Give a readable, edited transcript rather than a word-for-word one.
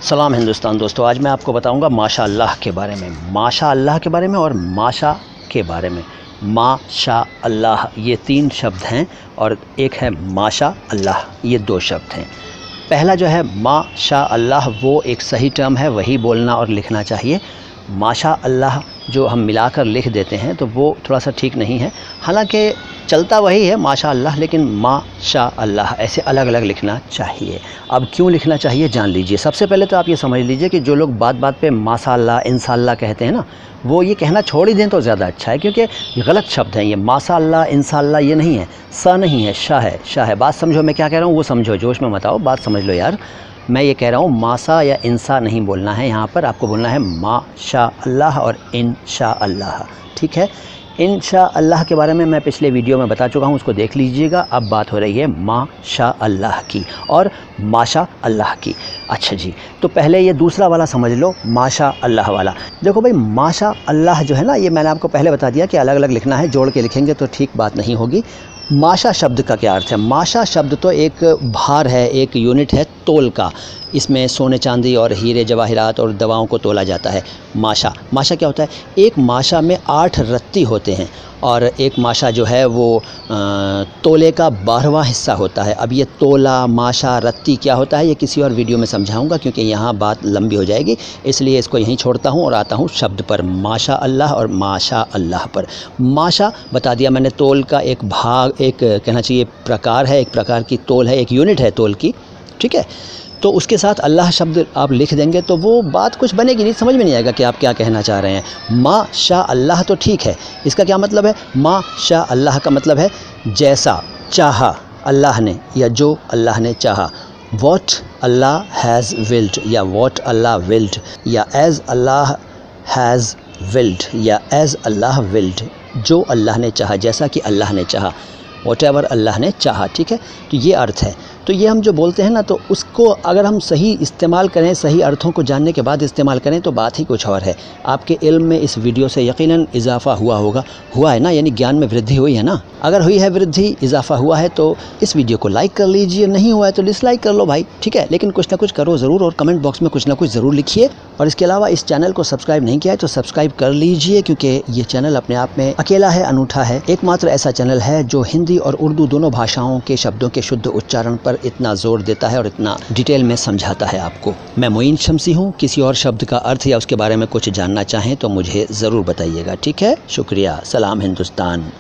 सलाम हिंदुस्तान दोस्तों, आज मैं आपको बताऊंगा माशाअल्लाह के बारे में, माशाअल्लाह के बारे में और माशा के बारे में। माशाअल्लाह ये 3 शब्द हैं और एक है माशाअल्लाह, ये 2 शब्द हैं। पहला जो है माशाअल्लाह वो एक सही टर्म है, वही बोलना और लिखना चाहिए। माशाअल्लाह जो हम मिलाकर लिख देते हैं तो वो थोड़ा सा ठीक नहीं है। हालांकि चलता वही है माशाअल्लाह, लेकिन माशाअल्लाह ऐसे अलग अलग लिखना चाहिए। अब क्यों लिखना चाहिए जान लीजिए। सबसे पहले तो आप ये समझ लीजिए कि जो लोग बात बात पे माशाअल्लाह इंशाअल्लाह कहते हैं ना, वो ये कहना छोड़ ही दें तो ज़्यादा अच्छा है, क्योंकि गलत शब्द हैं ये। माशाअल्लाह इंशाअल्लाह ये नहीं है, सा नहीं है, शाह है, शाह है। बात समझो मैं क्या कह रहा हूँ, वो समझो, जोश में मत आओ, बात समझ लो यार। मैं ये कह रहा हूँ मासा या इंसा नहीं बोलना है, यहाँ पर आपको बोलना है माशाअल्लाह और इंशाअल्लाह, ठीक है। इंशाअल्लाह के बारे में मैं पिछले वीडियो में बता चुका हूँ, उसको देख लीजिएगा। अब बात हो रही है माशाअल्लाह की और माशाअल्लाह की। अच्छा जी, तो पहले ये दूसरा वाला समझ लो, माशाअल्लाह वाला। देखो भाई, माशाअल्लाह जो है ना, ये मैंने आपको पहले बता दिया कि अलग अलग लिखना है, जोड़ के लिखेंगे तो ठीक बात नहीं होगी। माशा शब्द का क्या अर्थ है? माशा शब्द तो एक भार है, एक यूनिट है तोल का। इसमें सोने चांदी और हीरे जवाहरात और दवाओं को तोला जाता है। माशा, माशा क्या होता है? एक माशा में 8 रत्ती होते हैं और एक माशा जो है वो तोले का 12वां हिस्सा होता है। अब ये तोला, माशा, रत्ती क्या होता है ये किसी और वीडियो में समझाऊंगा, क्योंकि यहाँ बात लंबी हो जाएगी, इसलिए इसको यहीं छोड़ता हूँ और आता हूँ शब्द पर, माशाअल्लाह और माशाअल्लाह पर। माशा बता दिया मैंने, तोल का एक भाग, एक कहना चाहिए प्रकार है, एक प्रकार की तोल है, एक यूनिट है तोल की, ठीक है। तो उसके साथ अल्लाह शब्द आप लिख देंगे तो वो बात कुछ बनेगी नहीं, समझ में नहीं आएगा कि आप क्या कहना चाह रहे हैं। माशाअल्लाह तो ठीक है, इसका क्या मतलब है? माशाअल्लाह का मतलब है जैसा चाहा अल्लाह ने, या जो अल्लाह ने चाहा। वॉट अल्लाह हैज़ विल्ड, या वॉट अल्लाह विल्ड, या एज़ अल्लाह हैज़ विल्ड, या एज़ अल्लाह विल्ड। जो अल्लाह ने चाहा, जैसा कि अल्लाह ने चाहा, वॉट एवर अल्लाह ने चाहा, ठीक है। तो ये अर्थ है। तो ये हम जो बोलते हैं ना, तो उसको अगर हम सही इस्तेमाल करें, सही अर्थों को जानने के बाद इस्तेमाल करें तो बात ही कुछ और है। आपके इल्म में इस वीडियो से यकीनन इजाफ़ा हुआ होगा, हुआ है ना, यानी ज्ञान में वृद्धि हुई है ना। अगर हुई है वृद्धि, इजाफ़ा हुआ है तो इस वीडियो को लाइक कर लीजिए, नहीं हुआ है तो डिसलाइक कर लो भाई, ठीक है। लेकिन कुछ ना कुछ करो ज़रूर, और कमेंट बॉक्स में कुछ ना कुछ ज़रूर लिखिए। और इसके अलावा इस चैनल को सब्सक्राइब नहीं किया है तो सब्सक्राइब कर लीजिए, क्योंकि ये चैनल अपने आप में अकेला है, अनूठा है, एकमात्र ऐसा चैनल है जो हिंदी और उर्दू दोनों भाषाओं के शब्दों के शुद्ध उच्चारण पर इतना जोर देता है और इतना डिटेल में समझाता है आपको। मैं मोइन शम्सी हूँ। किसी और शब्द का अर्थ या उसके बारे में कुछ जानना चाहें तो मुझे ज़रूर बताइएगा, ठीक है। शुक्रिया। सलाम हिंदुस्तान।